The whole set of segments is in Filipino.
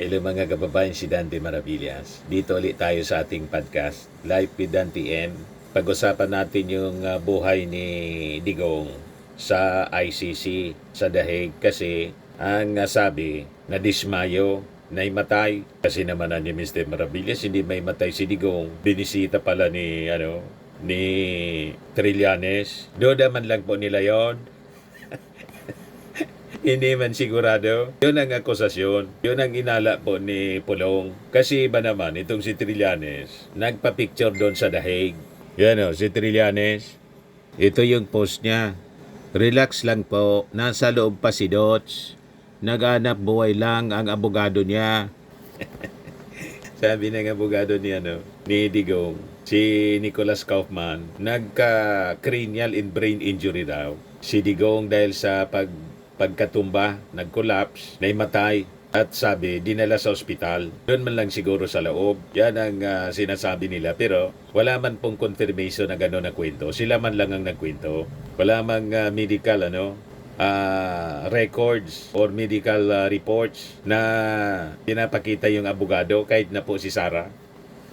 Hello mga kababayan, si Dante Maravillas. Dito ulit tayo sa ating podcast, Live with Dante M. Pag-usapan natin yung buhay ni Digong sa ICC sa Dahig kasi ang sabi na dismayo na imatay. Kasi naman ni Mr. Maravillas, hindi may matay si Digong. Binisita pala ni Trillanes. Doon naman lang po nila yon. Hindi man sigurado. Yun ang akusasyon. Yun ang inala po ni Pulong. Kasi iba naman, itong si Trillanes, nagpa-picture doon sa Dahig. Yan o, si Trillanes. Ito yung post niya. Relax lang po. Nasa loob pa si Dots. Naghanap buhay lang ang abogado niya. Sabi ng abogado ni Digong, si Nicholas Kaufman, nagka-cranial and brain injury daw. Si Digong dahil sa pagkatumba, nag-collapse, naimatay. At sabi, dinala sa ospital. Doon man lang siguro sa loob. Yan ang sinasabi nila. Pero wala man pong confirmation na gano'n na kwento. Sila man lang ang nagkwento. Wala mang medical records or medical reports na pinapakita yung abogado kahit na po si Sarah.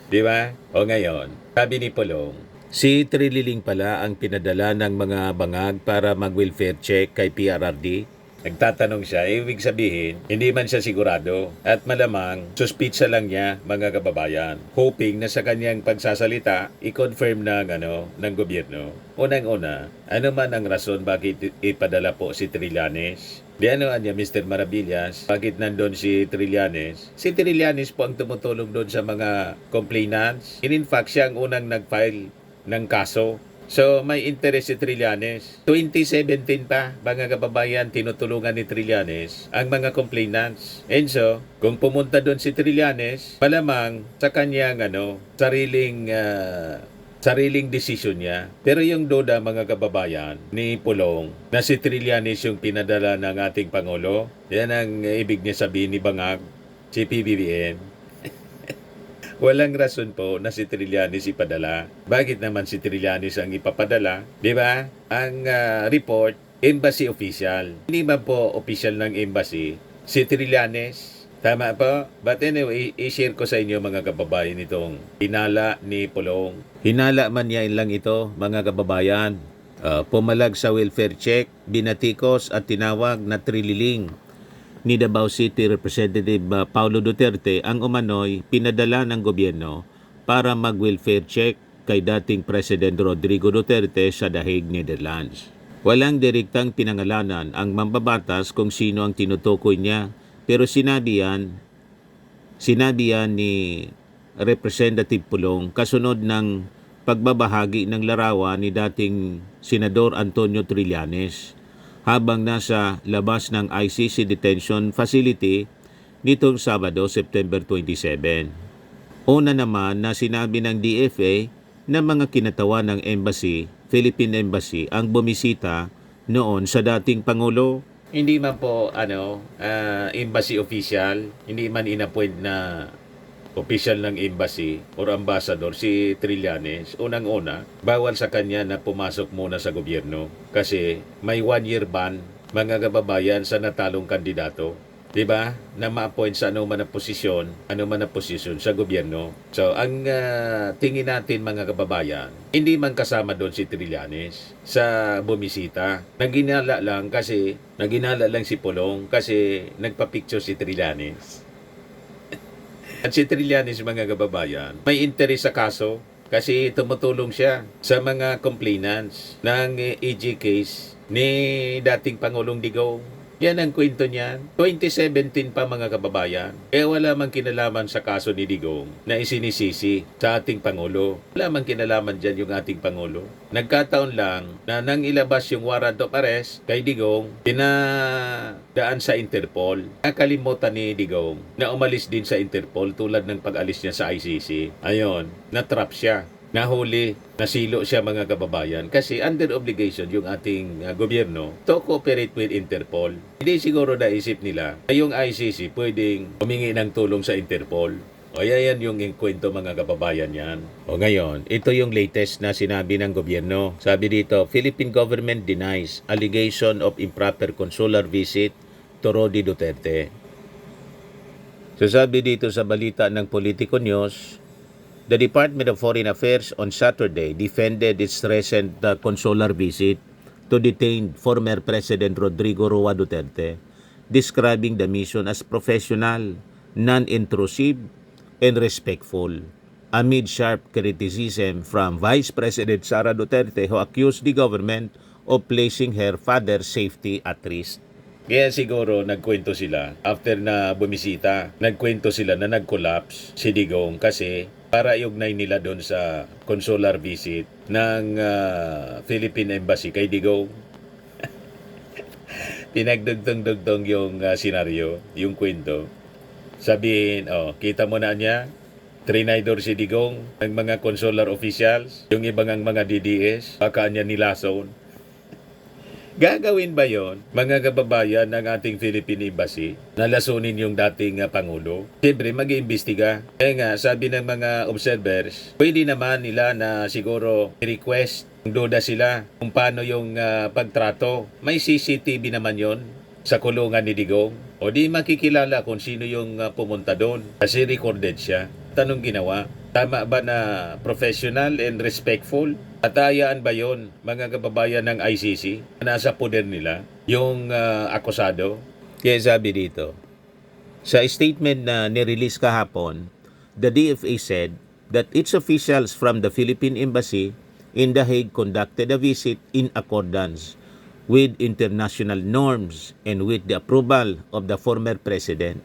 Di ba? O ngayon, sabi ni Pulong, si Trililing pala ang pinadala ng mga bangag para mag-welfare check kay PRRD. Nagtatanong siya, ibig sabihin, hindi man siya sigurado at malamang suspitsa lang niya mga kababayan. Hoping na sa kanyang pagsasalita, i-confirm ng gobyerno. Unang-una, ano man ang rason bakit ipadala po si Trillanes? Di niya, Mr. Maravillas, bakit nandun si Trillanes? Si Trillanes po ang tumutulong doon sa mga complainants. In fact, siya ang unang nag-file ng kaso. So, may interest si Trillanes. 2017 pa, mga kababayan, tinutulungan ni Trillanes ang mga complainants. And so, kung pumunta doon si Trillanes, malamang sa kanyang sariling desisyon niya. Pero yung duda, mga kababayan, ni Pulong, na si Trillanes yung pinadala ng ating Pangulo, yan ang ibig niya sabihin ni Bangag, si PBBM. Walang rason po na si Trillanes ipadala. Bakit naman si Trillanes ang ipapadala? Di ba? Ang report, embassy official. Hindi ba po official ng embassy si Trillanes? Tama po? But anyway, i-share ko sa inyo mga kababayan itong hinala ni Pulong. Hinala man yan lang ito mga kababayan. Pumalag sa welfare check, binatikos at tinawag na Trililing ni Davao City Representative Paulo Duterte ang umano'y pinadala ng gobyerno para mag-welfare check kay dating President Rodrigo Duterte sa Dahig, Netherlands. Walang direktang pinangalanan ang mambabatas kung sino ang tinutukoy niya, pero sinabi yan ni Representative Pulong kasunod ng pagbabahagi ng larawan ni dating Senador Antonio Trillanes habang nasa labas ng ICC Detention Facility nitong Sabado, September 27. Una naman na sinabi ng DFA na mga kinatawan ng Philippine Embassy ang bumisita noon sa dating Pangulo. Hindi man po embassy official, hindi man inappoint na official ng embassy or ambassador si Trillanes. Unang-una, bawal sa kanya na pumasok muna sa gobyerno kasi may 1-year ban mga kababayan sa natalong kandidato. Diba? Na ma-appoint sa ano man na posisyon sa gobyerno. So, ang tingin natin mga kababayan, hindi man kasama doon si Trillanes sa bumisita. Naginala lang si Pulong kasi nagpa-picture si Trillanes. At si Trillanes mga kababayan, may interes sa kaso kasi tumutulong siya sa mga complainants ng EG case ni dating Pangulong Digong. Yan ang kwento niyan. 2017 pa mga kababayan. Wala mang kinalaman sa kaso ni Digong na isinisisi sa ating Pangulo. Wala mang kinalaman dyan yung ating Pangulo. Nagkataon lang na nang ilabas yung warrant of arrest kay Digong, pinadaan sa Interpol. Nakalimutan ni Digong na umalis din sa Interpol tulad ng pag-alis niya sa ICC. Ayon, na-trap siya. Nahuli, nasilo siya mga kababayan kasi under obligation yung ating gobyerno to cooperate with Interpol. Hindi siguro naisip nila na yung ICC pwedeng humingi ng tulong sa Interpol. O yan yung kwento mga kababayan yan. O ngayon, ito yung latest na sinabi ng gobyerno. Sabi dito, Philippine government denies allegation of improper consular visit to Rodi Duterte. So sabi dito sa balita ng Politico News, the Department of Foreign Affairs on Saturday defended its recent consular visit to detain former President Rodrigo Roa Duterte, describing the mission as professional, non-intrusive, and respectful, amid sharp criticism from Vice President Sara Duterte, who accused the government of placing her father's safety at risk. Kaya siguro nagkwento sila after na bumisita, nagkwento sila na nag-collapse si Digong kasi para iugnay nila doon sa consular visit ng Philippine Embassy kay Digong. Pinagdugtong-dugtong yung senaryo, yung kwento. Sabihin, kita mo na niya, trinidor si Digong ng mga consular officials, yung ibang mga DDS, baka niya nilason. Gagawin ba yon mga kababayan ng ating Philippine Embassy na lasunin yung dating Pangulo? Siyempre, mag-iimbestiga. Kaya nga, sabi ng mga observers, pwede naman nila na siguro request, duda sila kung paano yung pagtrato. May CCTV naman yon sa kulungan ni Digong. O di makikilala kung sino yung pumunta doon kasi recorded siya. Tanong ginawa, tama ba na professional and respectful? Atayaan ba yon mga kababayan ng ICC na nasa poder nila, yung akusado? Kaya sabi dito, sa statement na nirelease kahapon, the DFA said that its officials from the Philippine Embassy in The Hague conducted a visit in accordance with international norms and with the approval of the former president,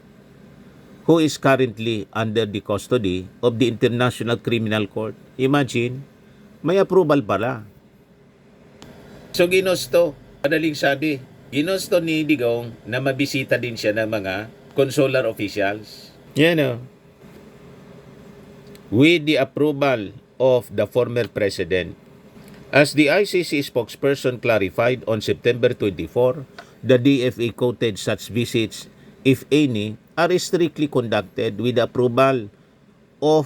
who is currently under the custody of the International Criminal Court. Imagine, may approval pala. So ginusto, madaling sabi, ginusto ni Digong na mabisita din siya ng mga consular officials. Yan o. With the approval of the former president. As the ICC spokesperson clarified on September 24, the DFA quoted such visits, if any, are strictly conducted with approval or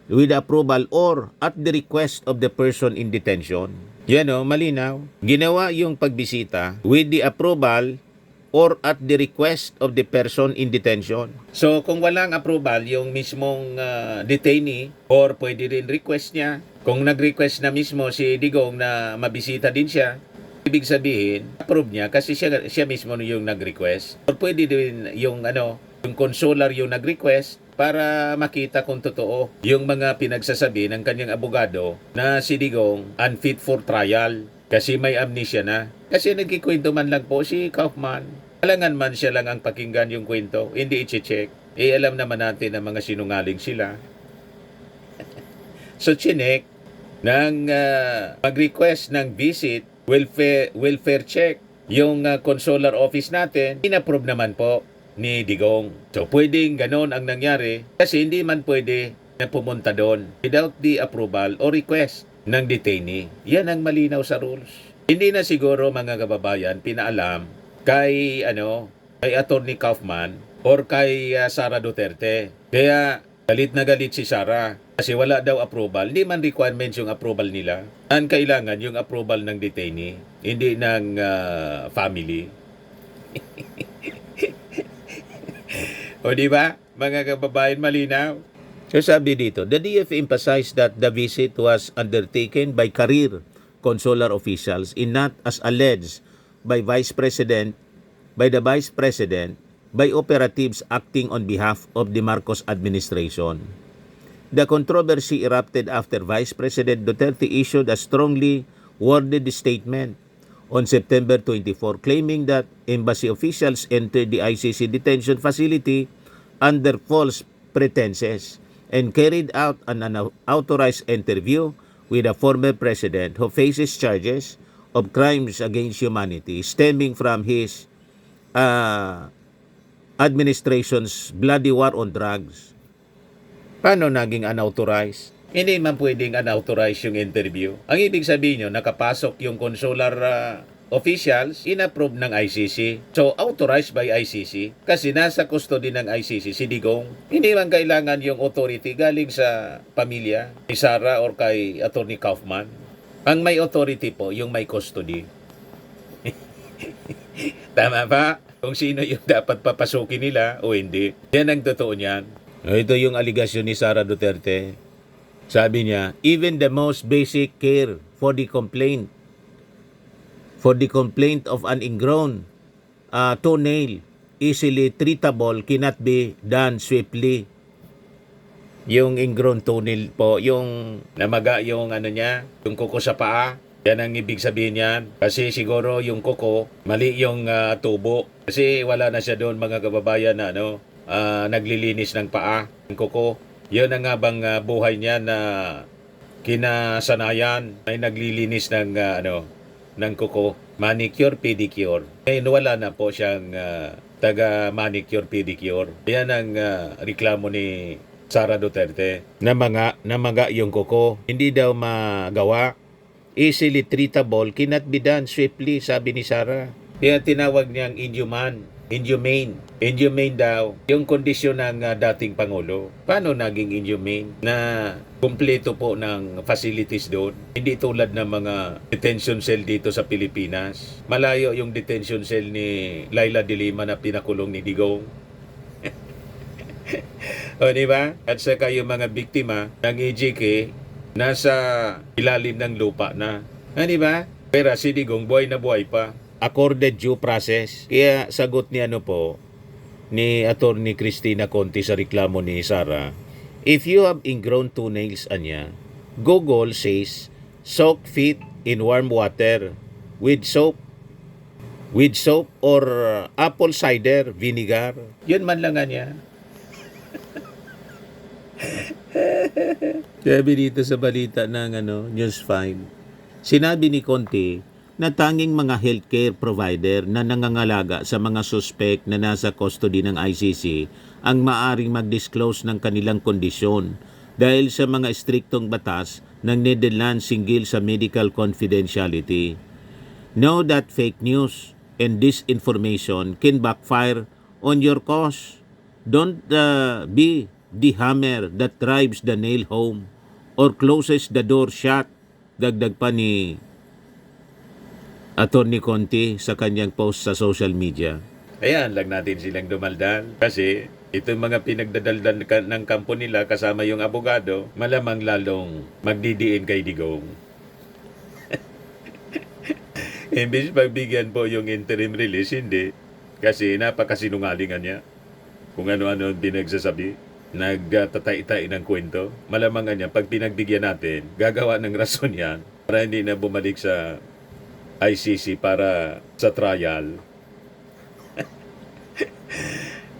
at the request of the person in detention. Yan o, malinaw. Ginawa yung pagbisita with the approval or at the request of the person in detention. So kung walang approval yung mismong detainee or pwede rin request niya, kung nag-request na mismo si Digong na mabisita din siya, ibig sabihin, approve niya kasi siya mismo yung nag-request. Or pwede din yung yung consular yung nag-request para makita kung totoo yung mga pinagsasabi ng kanyang abogado na si Digong unfit for trial kasi may amnesia na. Kasi nagkikwento man lang po si Kaufman. Alangan man siya lang ang pakinggan yung kwento, hindi i-check. Alam naman natin na mga sinungaling sila. So chinek ng mag-request ng visit, welfare check, yung consular office natin, inapprove naman po ni Digong. So pwedeng ganon ang nangyari kasi hindi man pwede na pumunta doon without the approval or request ng detainee. Yan ang malinaw sa rules. Hindi na siguro mga kababayan pinaalam kay kay Attorney Kaufman or kay Sara Duterte. Kaya galit na galit si Sara kasi wala daw approval. Hindi man requirements yung approval nila. Ang kailangan yung approval ng detainee, hindi ng family. O di ba? Mga kababayan, malinaw. So sabi dito, the DFA emphasized that the visit was undertaken by career consular officials in not as alleged by the Vice President, by operatives acting on behalf of the Marcos administration. The controversy erupted after Vice President Duterte issued a strongly worded statement on September 24 claiming that embassy officials entered the ICC detention facility under false pretenses and carried out an unauthorized interview with a former president who faces charges of crimes against humanity stemming from his administration's bloody war on drugs. Paano naging unauthorized? Hindi man pwedeng unauthorized yung interview. Ang ibig sabihin nyo, nakapasok yung consular officials, inapprove ng ICC. So, authorized by ICC. Kasi nasa custody ng ICC si Digong. Hindi man kailangan yung authority galing sa pamilya ni Sara or kay Attorney Kaufman. Ang may authority po, yung may custody. Tama ba? Kung sino yung dapat papasukin nila o hindi. Yan ang totoo niyan. Ito yung aligasyon ni Sara Duterte. Sabi niya, even the most basic care for the complaint of an ingrown toenail easily treatable cannot be done swiftly. Yung ingrown toenail po, yung namaga yung ano niya, yung kuko sa paa. Yan ang ibig sabihin niyan. Kasi siguro yung kuko, mali yung tubo. Kasi wala na siya doon mga kababayan na naglilinis ng paa. Yung kuko, yun ang nga bang buhay niya na kinasanayan ay naglilinis ng ng kuko, manicure, pedicure. Ngayon wala na po siyang taga manicure, pedicure. Yan ang reklamo ni Sara Duterte. Namaga yung kuko. Hindi daw magawa. Easily treatable, cannot be done swiftly, sabi ni Sara. Kaya tinawag niyang inhumane. Inhumane daw yung kondisyon ng dating Pangulo. Paano naging inhumane? Na kumpleto po ng facilities doon. Hindi tulad ng mga detention cell dito sa Pilipinas. Malayo yung detention cell ni Laila de Lima na pinakulong ni Digong. O diba? At saka yung mga biktima ng EJK nasa ilalim ng lupa na. Diba? Pero si Digong buhay na buhay pa. Accorded due process. Kaya sagot ni ni Attorney Cristina Conti sa reklamo ni Sara, if you have ingrown toenails, anya, Google says, soak feet in warm water with soap or apple cider vinegar. Yun man lang niya. Sabi dito sa balita ng News 5, sinabi ni Conte na tanging mga healthcare provider na nangangalaga sa mga suspect na nasa custody ng ICC ang maaring mag-disclose ng kanilang kondisyon dahil sa mga striktong batas ng Netherlands hinggil sa medical confidentiality. Know that fake news and disinformation can backfire on your cause. Don't be the hammer that drives the nail home or closes the door shut. Dagdag pa ni Attorney Conti sa kanyang post sa social media. Ayan, lang natin silang dumaldal. Kasi itong mga pinagdadaldan ng kampo nila kasama yung abogado, malamang lalong magdidiin kay Digong. Imbis pagbigyan po yung interim release, hindi. Kasi napakasinungalingan niya. Kung ano-ano ang pinagsasabi. Nagtatay-tay ng kwento. Malamang niya, pag pinagbigyan natin, gagawa ng rason yan para hindi na bumalik sa ICC para sa trial.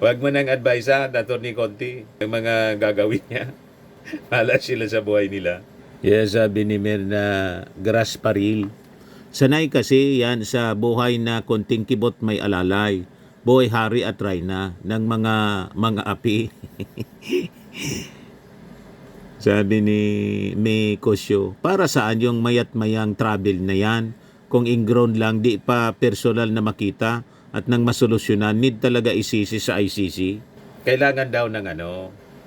Huwag mo nang advise Attorney Conti, ang mga gagawin niya. Malas sila sa buhay nila. Sabi ni Mer na grass paril. Sanay kasi yan sa buhay na konting kibot may alalay. Buhay hari at rayna ng mga api. Sabi ni May Kosyo, para saan yung mayat mayang travel na yan? Kung ingrown lang, di pa personal na makita at nang masolusyonan, need talaga isisi sa ICC. Kailangan daw ng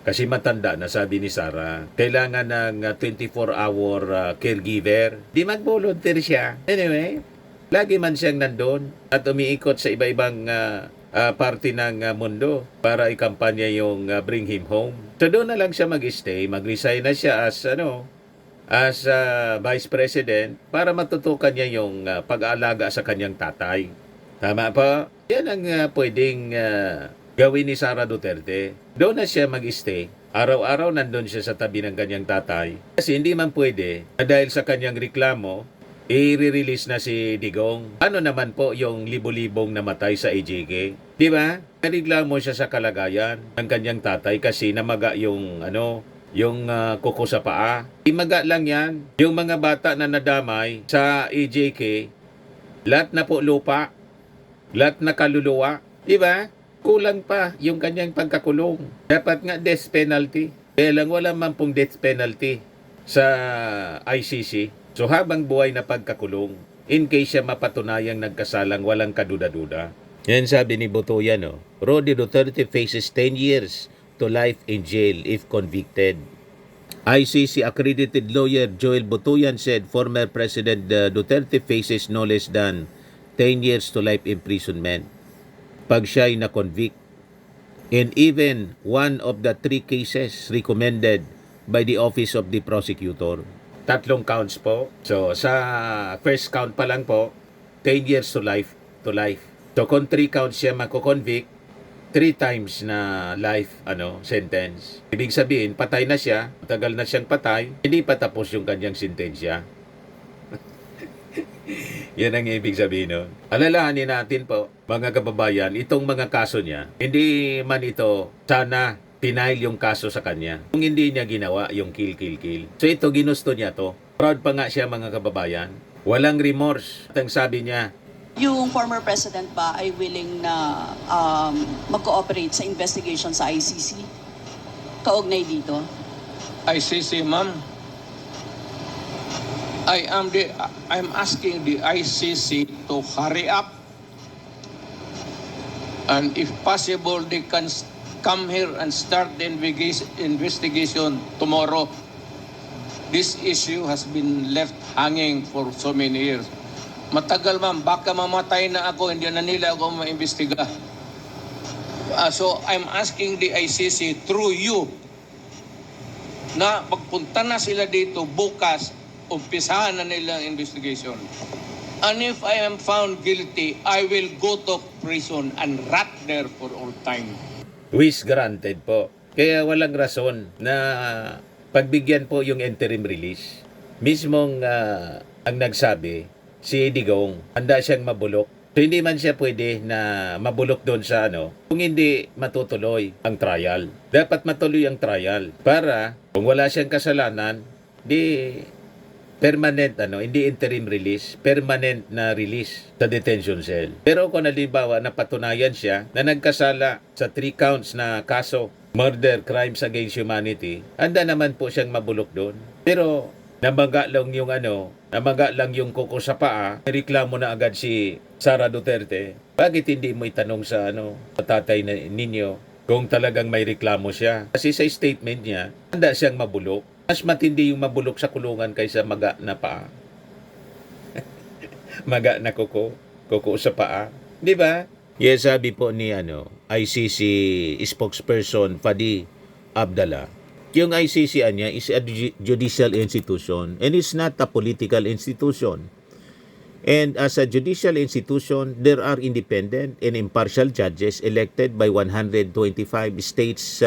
kasi matanda na, sabi ni Sara. Kailangan ng 24-hour caregiver. Di mag-volunteer siya. Anyway, lagi man siyang nandun at umiikot sa iba-ibang parte ng mundo para ikampanya yung bring him home. So doon na lang siya mag-stay, mag-resign na siya as Vice President para matutukan niya yung pag-aalaga sa kanyang tatay. Tama pa? Yan ang pwedeng gawin ni Sara Duterte. Doon na siya mag-stay. Araw-araw nandun siya sa tabi ng kanyang tatay. Kasi hindi man pwede na dahil sa kanyang reklamo, i-release na si Digong. Ano naman po yung libo-libong namatay sa EJK? Di ba? Nareklamo siya sa kalagayan ng kanyang tatay kasi namaga yung kuko sa paa. Imaga lang yan. Yung mga bata na nadamay sa EJK, lahat na po lupa, lahat na kaluluwa. Diba? Kulang pa yung kanyang pagkakulong. Dapat nga death penalty. Kaya lang wala man pong death penalty sa ICC. So habang buhay na pagkakulong, in case siya mapatunayang nagkasalang walang kaduda-duda. Yan sabi ni Butuyan, Rody Duterte faces 10 years to life in jail if convicted. ICC accredited lawyer Joel Butuyan said former President Duterte faces no less than 10 years to life imprisonment pag siya ay na-convict. And even one of the 3 cases recommended by the Office of the Prosecutor. 3 counts po. So sa first count pa lang po, 10 years to life. So kung 3 counts siya mako-convict, 3 times na life sentence. Ibig sabihin, patay na siya, tagal na siyang patay, hindi pa tapos yung kanyang sentensya. Yan ang ibig sabihin nun. Alalahanin natin po, mga kababayan, itong mga kaso niya, hindi man ito sana pinail yung kaso sa kanya. Kung hindi niya ginawa yung kill. So ito, ginusto niya to. Proud pa nga siya, mga kababayan. Walang remorse. At ang sabi niya, yung former president ba ay willing na mag-cooperate sa investigation sa ICC? Kaugnay dito? ICC, ma'am. I'm asking the ICC to hurry up, and if possible, they can come here and start the investigation tomorrow. This issue has been left hanging for so many years. Matagal, ma'am, baka mamatay na ako, hindi na nila ako maimbestiga. So I'm asking the ICC through you na pagpunta na sila dito bukas, umpisahan na nila ang investigation. And if I am found guilty, I will go to prison and rot there for all time. wish granted po. Kaya walang rason na pagbigyan po yung interim release. Mismong ang nagsabi, si Digong, handa siyang mabulok. So hindi man siya pwede na mabulok doon sa kung hindi matutuloy ang trial. Dapat matuloy ang trial para kung wala siyang kasalanan, di permanent hindi interim release, permanent na release sa detention cell. Pero kung halimbawa napatunayan siya na nagkasala sa 3 counts na kaso, murder, crimes against humanity, handa naman po siyang mabulok doon. Pero namaga lang yung kuko sa paa, reklamo na agad si Sara Duterte. Bakit hindi mo itanong sa tatay ninyo kung talagang may reklamo siya? Kasi sa statement niya, handa siyang mabulok. Mas matindi yung mabulok sa kulungan kaysa maga na paa. Maga na kuko sa paa. Di ba? Yes, sabi po ni ICC spokesperson Fadi Abdallah, yung ICC niya is a judicial institution and it's not a political institution. And as a judicial institution, there are independent and impartial judges elected by 125 states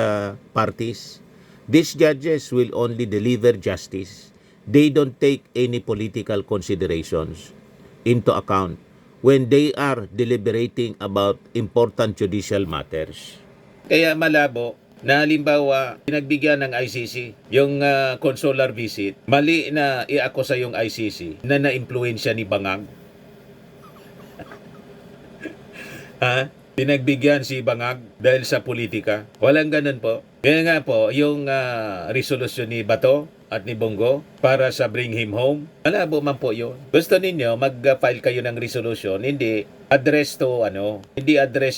parties. These judges will only deliver justice. They don't take any political considerations into account when they are deliberating about important judicial matters. Kaya malabo na halimbawa pinagbigyan ng ICC yung consular visit, mali na iakusa yung ICC na na-impluwensya ni Bangag. Ha? Pinagbigyan si Bangag dahil sa politika. Walang ganun po. Kaya nga po, yung resolusyon ni Bato at ni Bongo para sa Bring Him Home, malabo man po yun. Gusto ninyo, mag-file kayo ng resolution, hindi address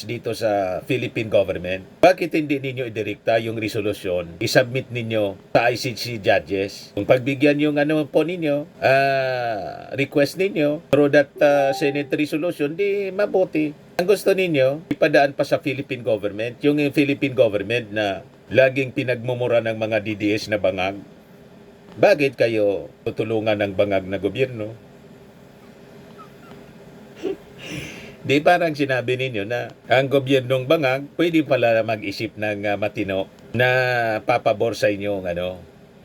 dito sa Philippine government. Bakit hindi ninyo idirekta yung resolution, isubmit ninyo sa ICC judges? Kung pagbigyan yung po ninyo, request ninyo through that Senate resolution, di mabuti. Ang gusto ninyo, ipadaan pa sa Philippine government, yung Philippine government na laging pinagmumura ng mga DDS na bangag. Bakit kayo tutulungan ng bangag na gobyerno? Di parang sinabi ninyo na ang gobyernong bangag pwede pala mag-isip ng matino na papabor sa inyong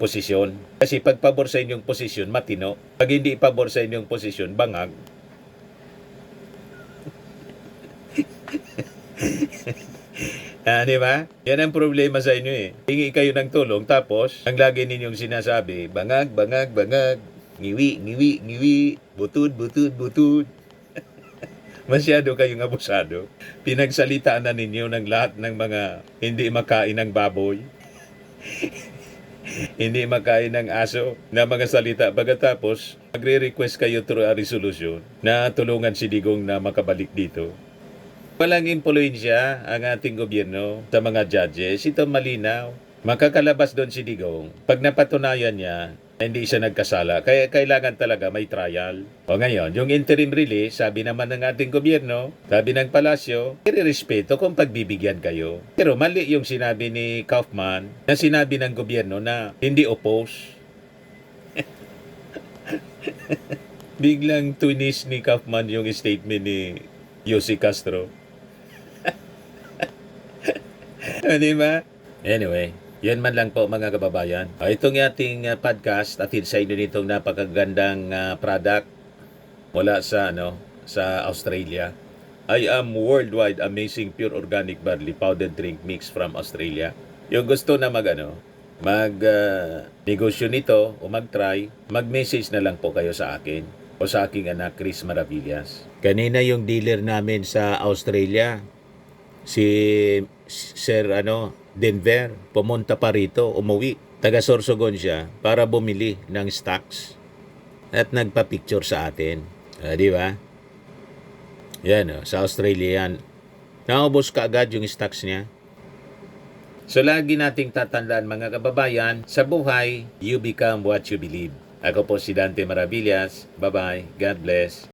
posisyon. Kasi pag pabor sa inyong posisyon, matino. Pag hindi pabor sa inyong posisyon, bangag. Di ba? Yan ang problema sa inyo eh. Hingi kayo ng tulong tapos ang lagi ninyong sinasabi, bangag, ngiwi, butud. Masyado kayong abusado. Pinagsalitaan na ninyo ng lahat ng mga hindi makain ng baboy. Hindi makain ng aso na mga salita. Pagkatapos, magre-request kayo through a resolution na tulungan si Digong na makabalik dito. Walang impluwensya ang ating gobyerno sa mga judges. Ito malinaw. Makakalabas doon si Digong. Pag napatunayan niya Hindi siya nagkasala. Kaya kailangan talaga may trial. O ngayon, yung interim release, sabi naman ng ating gobyerno, sabi ng palasyo, irerespeto kung pagbibigyan kayo. Pero mali yung sinabi ni Kaufman, na sinabi ng gobyerno na hindi oppose. Biglang twinis ni Kaufman yung statement ni Yossi Castro. Di ba? Anyway, yan man lang po mga kababayan. Itong ating podcast atid sa inyo nitong napakagandang product mula sa sa Australia. I am worldwide amazing pure organic barley powdered drink mix from Australia. Yung gusto na negosyo nito o mag-try, mag-message na lang po kayo sa akin o sa aking anak Chris Maravillas. Kanina yung dealer namin sa Australia, si Sir Denver, pumunta pa rito, umuwi. Taga Sorsogon siya para bumili ng stocks at nagpa-picture sa atin. Di ba? Yan, sa Australia yan. Naubos ka agad yung stocks niya. So lagi nating tatandaan mga kababayan, sa buhay, you become what you believe. Ako po si Dante Maravillas. Bye-bye. God bless.